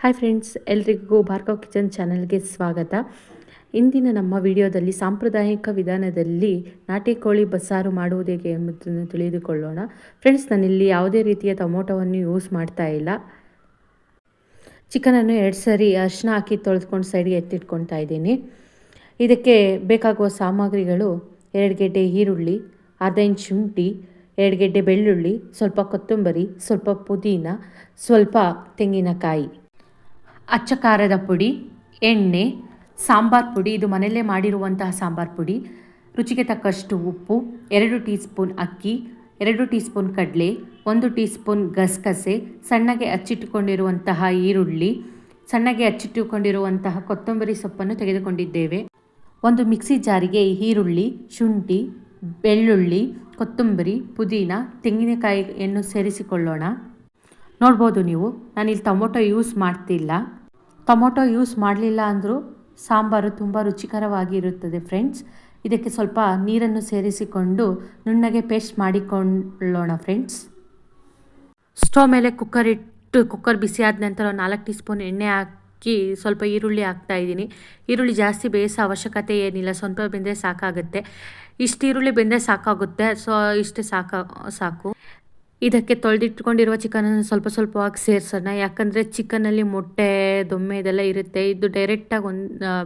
Hi friends, ಎಲ್ರಿಗೂ Bhargav kitchen ಚಾನಲ್ಗೆ ಸ್ವಾಗತ. ಇಂದಿನ ನಮ್ಮ ವಿಡಿಯೋದಲ್ಲಿ ಸಾಂಪ್ರದಾಯಿಕ ವಿಧಾನದಲ್ಲಿ ನಾಟಿ ಕೋಳಿ ಬಸ್ಸಾರು ಮಾಡುವುದು ಹೇಗೆ ಎಂಬುದನ್ನು ತಿಳಿದುಕೊಳ್ಳೋಣ. ಫ್ರೆಂಡ್ಸ್, ನಾನಿಲ್ಲಿ ಯಾವುದೇ ರೀತಿಯ ಟೊಮೊಟೊವನ್ನು ಯೂಸ್ ಮಾಡ್ತಾ ಇಲ್ಲ. ಚಿಕನನ್ನು 2 ಸರಿ ಅರಿಶಿನ ಹಾಕಿ ತೊಳೆದುಕೊಂಡು ಸೈಡ್ಗೆ ಎತ್ತಿಟ್ಕೊಳ್ತಾ ಇದ್ದೀನಿ. ಇದಕ್ಕೆ ಬೇಕಾಗುವ ಸಾಮಗ್ರಿಗಳು 2 ಗೆಡ್ಡೆ ಈರುಳ್ಳಿ, ಅರ್ಧ ಇಂಚ್ ಶುಂಠಿ, 2 ಗೆಡ್ಡೆ ಬೆಳ್ಳುಳ್ಳಿ, ಸ್ವಲ್ಪ ಕೊತ್ತಂಬರಿ, ಸ್ವಲ್ಪ ಪುದೀನ, ಸ್ವಲ್ಪ ತೆಂಗಿನಕಾಯಿ, ಅಚ್ಚ ಖಾರದ ಪುಡಿ, ಎಣ್ಣೆ, ಸಾಂಬಾರ್ ಪುಡಿ, ಇದು ಮನೆಯಲ್ಲೇ ಮಾಡಿರುವಂತಹ ಸಾಂಬಾರ್ ಪುಡಿ, ರುಚಿಗೆ ತಕ್ಕಷ್ಟು ಉಪ್ಪು, 2 ಟೀ ಸ್ಪೂನ್ ಅಕ್ಕಿ, 2 ಟೀ ಸ್ಪೂನ್ ಕಡಲೆ, 1 ಟೀ ಸ್ಪೂನ್ ಗಸಗಸೆ, ಸಣ್ಣಗೆ ಹಚ್ಚಿಟ್ಟುಕೊಂಡಿರುವಂತಹ ಈರುಳ್ಳಿ, ಸಣ್ಣಗೆ ಹಚ್ಚಿಟ್ಟುಕೊಂಡಿರುವಂತಹ ಕೊತ್ತಂಬರಿ ಸೊಪ್ಪನ್ನು ತೆಗೆದುಕೊಂಡಿದ್ದೇವೆ. ಒಂದು ಮಿಕ್ಸಿ ಜಾರಿಗೆ ಈರುಳ್ಳಿ, ಶುಂಠಿ, ಬೆಳ್ಳುಳ್ಳಿ, ಕೊತ್ತಂಬರಿ, ಪುದೀನ, ತೆಂಗಿನಕಾಯಿಯನ್ನು ಸೇರಿಸಿಕೊಳ್ಳೋಣ. ನೋಡ್ಬೋದು ನೀವು, ನಾನಿಲ್ಲಿ ಟೊಮೊಟೊ ಯೂಸ್ ಮಾಡ್ತಿಲ್ಲ. ಟೊಮೊಟೊ ಯೂಸ್ ಮಾಡಲಿಲ್ಲ ಅಂದರೂ ಸಾಂಬಾರು ತುಂಬ ರುಚಿಕರವಾಗಿರುತ್ತದೆ ಫ್ರೆಂಡ್ಸ್. ಇದಕ್ಕೆ ಸ್ವಲ್ಪ ನೀರನ್ನು ಸೇರಿಸಿಕೊಂಡು ನುಣ್ಣಗೆ ಪೇಸ್ಟ್ ಮಾಡಿಕೊಳ್ಳೋಣ ಫ್ರೆಂಡ್ಸ್. ಸ್ಟವ್ ಮೇಲೆ ಕುಕ್ಕರ್ ಬಿಸಿ ಆದ ನಂತರ 4 ಟೀ ಸ್ಪೂನ್ ಎಣ್ಣೆ ಹಾಕಿ ಸ್ವಲ್ಪ ಈರುಳ್ಳಿ ಹಾಕ್ತಾ ಇದ್ದೀನಿ. ಈರುಳ್ಳಿ ಜಾಸ್ತಿ ಬೇಯಿಸೋ ಅವಶ್ಯಕತೆ ಏನಿಲ್ಲ, ಸ್ವಲ್ಪ ಬೆಂದರೆ ಸಾಕಾಗುತ್ತೆ. ಇಷ್ಟು ಈರುಳ್ಳಿ ಬೆಂದರೆ ಸಾಕಾಗುತ್ತೆ, ಸೊ ಇಷ್ಟೇ ಸಾಕು. ಇದಕ್ಕೆ ತೊಳೆದಿಟ್ಕೊಂಡಿರುವ ಚಿಕನನ್ನು ಸ್ವಲ್ಪವಾಗಿ ಸೇರಿಸೋಣ. ಯಾಕಂದರೆ ಚಿಕನಲ್ಲಿ ಮೊಟ್ಟೆ, ದೊಮ್ಮೆ ಇದೆಲ್ಲ ಇರುತ್ತೆ. ಇದು ಡೈರೆಕ್ಟಾಗಿ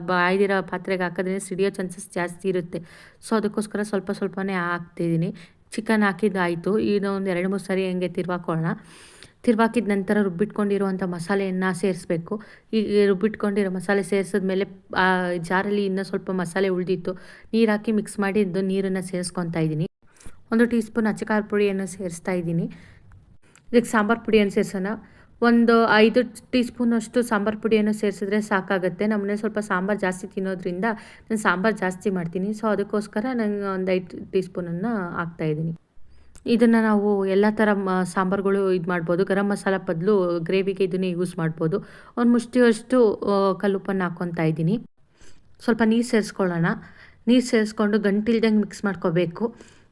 ಬಾಯ್ದಿರೋ ಪಾತ್ರೆಗೆ ಹಾಕಿದ್ರೆ ಸಿಡಿಯೋ ಚಾನ್ಸಸ್ ಜಾಸ್ತಿ ಇರುತ್ತೆ. ಸೊ ಅದಕ್ಕೋಸ್ಕರ ಸ್ವಲ್ಪನೇ ಹಾಕ್ತಿದ್ದೀನಿ. ಚಿಕನ್ ಹಾಕಿದ್ದಾಯಿತು. ಇದು ಒಂದು 2-3 ಸರಿ ಹಂಗೆ ತಿರ್ವಾಕೊಳ್ಳೋಣ. ತಿರ್ವಾಕಿದ ನಂತರ ರುಬ್ಬಿಟ್ಕೊಂಡಿರುವಂಥ ಮಸಾಲೆಯನ್ನು ಸೇರಿಸ್ಬೇಕು. ಈ ರುಬ್ಬಿಟ್ಕೊಂಡಿರೋ ಮಸಾಲೆ ಸೇರಿಸಿದ್ಮೇಲೆ ಜಾರಲ್ಲಿ ಇನ್ನೂ ಸ್ವಲ್ಪ ಮಸಾಲೆ ಉಳಿದಿತ್ತು. ನೀರು ಹಾಕಿ ಮಿಕ್ಸ್ ಮಾಡಿ ನೀರನ್ನು ಸೇರಿಸ್ಕೊತಾ ಇದ್ದೀನಿ. 1 ಟೀ ಸ್ಪೂನ್ ಅಚ್ಚ ಖಾರದ ಪುಡಿಯನ್ನು ಸೇರಿಸ್ತಾ ಇದ್ದೀನಿ. ಇದಕ್ಕೆ ಸಾಂಬಾರು ಪುಡಿಯನ್ನು ಸೇರಿಸೋಣ. ಒಂದು 5 ಟೀ ಸ್ಪೂನಷ್ಟು ಸಾಂಬಾರು ಪುಡಿಯನ್ನು ಸೇರಿಸಿದ್ರೆ ಸಾಕಾಗುತ್ತೆ. ನಮ್ಮನೆ ಸ್ವಲ್ಪ ಸಾಂಬಾರು ಜಾಸ್ತಿ ತಿನ್ನೋದ್ರಿಂದ ನಾನು ಸಾಂಬಾರು ಜಾಸ್ತಿ ಮಾಡ್ತೀನಿ. ಸೊ ಅದಕ್ಕೋಸ್ಕರ ನಾನು ಒಂದು 5 ಟೀ ಸ್ಪೂನನ್ನು ಹಾಕ್ತಾಯಿದ್ದೀನಿ. ಇದನ್ನು ನಾವು ಎಲ್ಲ ಥರ ಸಾಂಬಾರುಗಳು ಇದು ಮಾಡ್ಬೋದು. ಗರಂ ಮಸಾಲ ಬದಲು ಗ್ರೇವಿಗೆ ಇದನ್ನೇ ಯೂಸ್ ಮಾಡ್ಬೋದು. ಒಂದು ಮುಷ್ಟಿಯಷ್ಟು ಕಲ್ಲುಪ್ಪನ್ನು ಹಾಕ್ಕೊತಾ ಇದ್ದೀನಿ. ಸ್ವಲ್ಪ ನೀರು ಸೇರಿಸ್ಕೊಳ್ಳೋಣ. ನೀರು ಸೇರಿಸ್ಕೊಂಡು ಗಂಟಿಲ್ದಂಗೆ ಮಿಕ್ಸ್ ಮಾಡ್ಕೋಬೇಕು.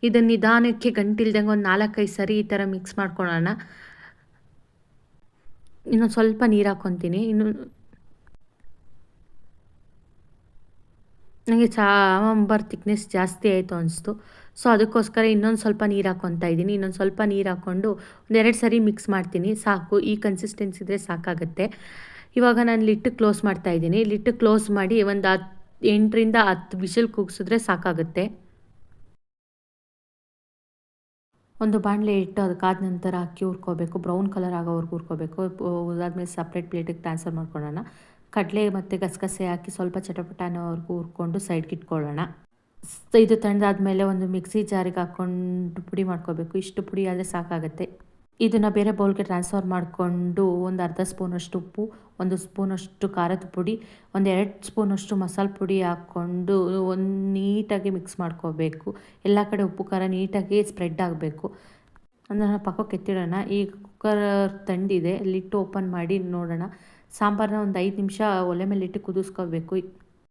ಇದನ್ನು ನಿಧಾನಕ್ಕೆ ಗಂಟಿಲ್ದಂಗೆ ಒಂದು 4-5 ಸರಿ ಈ ಥರ ಮಿಕ್ಸ್ ಮಾಡ್ಕೊಳ್ಳೋಣ. ಇನ್ನೊಂದು ಸ್ವಲ್ಪ ನೀರು ಹಾಕ್ಕೊತೀನಿ. ನನಗೆ ಸಾಂಬಾರು ತಿಕ್ನೆಸ್ ಜಾಸ್ತಿ ಆಯಿತು ಅನಿಸ್ತು. ಸೊ ಅದಕ್ಕೋಸ್ಕರ ಇನ್ನೊಂದು ಸ್ವಲ್ಪ ನೀರು ಹಾಕ್ಕೊತಾ ಇದ್ದೀನಿ. ಇನ್ನೊಂದು ಸ್ವಲ್ಪ ನೀರು ಹಾಕ್ಕೊಂಡು 2 ಸರಿ ಮಿಕ್ಸ್ ಮಾಡ್ತೀನಿ. ಸಾಕು, ಈ ಕನ್ಸಿಸ್ಟೆನ್ಸಿ ಇದ್ದರೆ ಸಾಕಾಗುತ್ತೆ. ಇವಾಗ ನಾನು ಲಿಟ್ಟು ಕ್ಲೋಸ್ ಮಾಡ್ತಾಯಿದ್ದೀನಿ. ಲಿಟ್ಟು ಕ್ಲೋಸ್ ಮಾಡಿ ಒಂದು 8ರಿಂದ 10 ವಿಷಲ್ ಕೂಗಿಸಿದ್ರೆ ಸಾಕಾಗುತ್ತೆ. ಒಂದು ಬಾಣಲೆ ಇಟ್ಟು ಅದಕ್ಕಾದ ನಂತರ ಅಕ್ಕಿ ಹುರ್ಕೋಬೇಕು. ಬ್ರೌನ್ ಕಲರ್ ಆಗೋವರೆಗೂ ಹುರ್ಕೋಬೇಕು. ಅದಾದಮೇಲೆ ಸಪ್ರೇಟ್ ಪ್ಲೇಟಿಗೆ ಟ್ರಾನ್ಸ್ಫರ್ ಮಾಡ್ಕೊಳ್ಳೋಣ. ಕಡಲೆ ಮತ್ತು ಗಸಗಸೆ ಹಾಕಿ ಸ್ವಲ್ಪ ಚಟಪಟ ಅನ್ನೋವರೆಗೂ ಹುರ್ಕೊಂಡು ಸೈಡ್ಗೆ ಇಟ್ಕೊಳ್ಳೋಣ. ಇದು ತಣ್ಣದಾದ್ಮೇಲೆ ಒಂದು ಮಿಕ್ಸಿ ಜಾರಿಗೆ ಹಾಕ್ಕೊಂಡು ಪುಡಿ ಮಾಡ್ಕೋಬೇಕು. ಇಷ್ಟು ಪುಡಿ ಆದರೆ ಸಾಕಾಗುತ್ತೆ. ಇದನ್ನು ಬೇರೆ ಬೌಲ್ಗೆ ಟ್ರಾನ್ಸ್ಫರ್ ಮಾಡಿಕೊಂಡು ಒಂದು ಅರ್ಧ ಸ್ಪೂನಷ್ಟು ಉಪ್ಪು, 1 ಸ್ಪೂನಷ್ಟು ಖಾರದ ಪುಡಿ, 2 ಸ್ಪೂನಷ್ಟು ಮಸಾಲೆ ಪುಡಿ ಹಾಕ್ಕೊಂಡು ನೀಟಾಗಿ ಮಿಕ್ಸ್ ಮಾಡ್ಕೋಬೇಕು. ಎಲ್ಲ ಕಡೆ ಉಪ್ಪು ಖಾರ ನೀಟಾಗಿ ಸ್ಪ್ರೆಡ್ ಆಗಬೇಕು. ಅದನ್ನು ಪಕ್ಕಕ್ಕೆ ಎತ್ತಿಡೋಣ. ಈಗ ಕುಕ್ಕರ್ ತಣ್ಣದಿದೆ. ಲಿಟ್ಟು ಓಪನ್ ಮಾಡಿ ನೋಡೋಣ. ಸಾಂಬಾರನ್ನ ಒಂದು 5 ನಿಮಿಷ ಒಲೆ ಮೇಲೆ ಇಟ್ಟು ಕುದಿಸ್ಕೋಬೇಕು.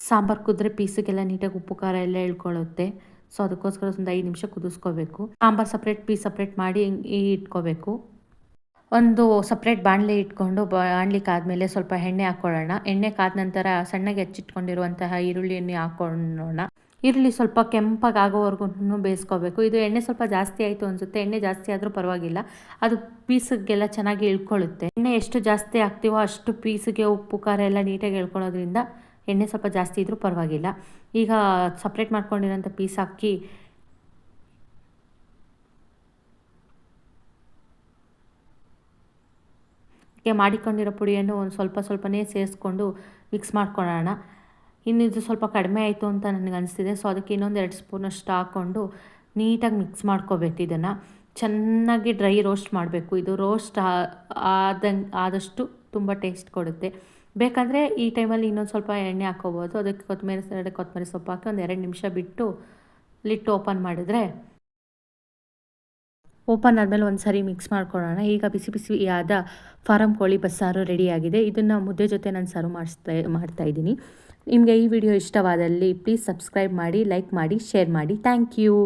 ಸಾಂಬಾರು ಕುದ್ರೆ ಪೀಸಿಗೆಲ್ಲ ನೀಟಾಗಿ ಉಪ್ಪು ಖಾರ ಎಲ್ಲ ಇಳ್ಕೊಳ್ಳುತ್ತೆ. ಸೊ ಅದಕ್ಕೋಸ್ಕರ ಒಂದು 5 ನಿಮಿಷ ಕುದಿಸ್ಕೋಬೇಕು. ಸಾಂಬಾರು ಸಪ್ರೇಟ್ ಮಾಡಿ ಇಟ್ಕೋಬೇಕು. ಒಂದು ಸಪ್ರೇಟ್ ಬಾಣಲೆ ಇಟ್ಕೊಂಡು ಬಾಣಲಿಕ್ಕಾದ್ಮೇಲೆ ಸ್ವಲ್ಪ ಎಣ್ಣೆ ಹಾಕ್ಕೊಳ್ಳೋಣ. ಎಣ್ಣೆ ಕಾದ ನಂತರ ಸಣ್ಣಗೆ ಹಚ್ಚಿಟ್ಕೊಂಡಿರುವಂತಹ ಈರುಳ್ಳಿಯನ್ನು ಹಾಕ್ಕೊಳ್ಳೋಣ. ಈರುಳ್ಳಿ ಸ್ವಲ್ಪ ಕೆಂಪಾಗಿ ಆಗೋವರೆಗೂ ಬೇಯಿಸ್ಕೋಬೇಕು. ಇದು ಎಣ್ಣೆ ಸ್ವಲ್ಪ ಜಾಸ್ತಿ ಆಯಿತು ಅನಿಸುತ್ತೆ. ಎಣ್ಣೆ ಜಾಸ್ತಿ ಆದರೂ ಪರವಾಗಿಲ್ಲ, ಅದು ಪೀಸಿಗೆಲ್ಲ ಚೆನ್ನಾಗಿ ಇಳ್ಕೊಳ್ಳುತ್ತೆ. ಎಣ್ಣೆ ಎಷ್ಟು ಜಾಸ್ತಿ ಹಾಕ್ತೀವೋ ಅಷ್ಟು ಪೀಸಿಗೆ ಉಪ್ಪು ಖಾರ ಎಲ್ಲ ನೀಟಾಗಿ ಇಳ್ಕೊಳ್ಳೋದ್ರಿಂದ ಎಣ್ಣೆ ಸ್ವಲ್ಪ ಜಾಸ್ತಿ ಇದ್ದರೂ ಪರವಾಗಿಲ್ಲ. ಈಗ ಸಪ್ರೇಟ್ ಮಾಡ್ಕೊಂಡಿರೋಂಥ ಪೀಸ್ ಹಾಕಿ ಮಾಡಿಕೊಂಡಿರೋ ಪುಡಿಯನ್ನು ಒಂದು ಸ್ವಲ್ಪನೇ ಸೇರಿಸ್ಕೊಂಡು ಮಿಕ್ಸ್ ಮಾಡ್ಕೊಳ್ಳೋಣ. ಇದು ಸ್ವಲ್ಪ ಕಡಿಮೆ ಆಯಿತು ಅಂತ ನನಗೆ ಅನಿಸ್ತಿದೆ. ಸೊ ಅದಕ್ಕೆ ಇನ್ನೊಂದು 2 ಸ್ಪೂನಷ್ಟು ಹಾಕ್ಕೊಂಡು ನೀಟಾಗಿ ಮಿಕ್ಸ್ ಮಾಡ್ಕೋಬೇಕು. ಇದನ್ನು ಚೆನ್ನಾಗಿ ಡ್ರೈ ರೋಸ್ಟ್ ಮಾಡಬೇಕು. ಇದು ರೋಸ್ಟ್ ಆದಷ್ಟು ತುಂಬ ಟೇಸ್ಟ್ ಕೊಡುತ್ತೆ. ಬೇಕಂದರೆ ಈ ಟೈಮಲ್ಲಿ ಇನ್ನೊಂದು ಸ್ವಲ್ಪ ಎಣ್ಣೆ ಹಾಕ್ಕೋಬೋದು. ಅದಕ್ಕೆ ಕೊತ್ತಂಬರಿ ಸೊಪ್ಪು ಹಾಕಿ ಒಂದು 2 ನಿಮಿಷ ಬಿಟ್ಟು ಲಿಟ್ಟು ಓಪನ್ ಮಾಡಿದ್ರೆ, ಓಪನ್ ಆದಮೇಲೆ ಒಂದು ಸರಿ ಮಿಕ್ಸ್ ಮಾಡ್ಕೊಳ್ಳೋಣ. ಈಗ ಬಿಸಿಯಾದ ಫಾರಂ ಕೋಳಿ ಬಸ್ಸಾರು ರೆಡಿಯಾಗಿದೆ. ಇದನ್ನು ಮುದ್ದೆ ಜೊತೆ ನಾನು ಸರ್ವ್ ಮಾಡ್ತಾಯಿದ್ದೀನಿ. ನಿಮಗೆ ಈ ವಿಡಿಯೋ ಇಷ್ಟವಾದಲ್ಲಿ ಪ್ಲೀಸ್ ಸಬ್ಸ್ಕ್ರೈಬ್ ಮಾಡಿ, ಲೈಕ್ ಮಾಡಿ, ಶೇರ್ ಮಾಡಿ. Thank you.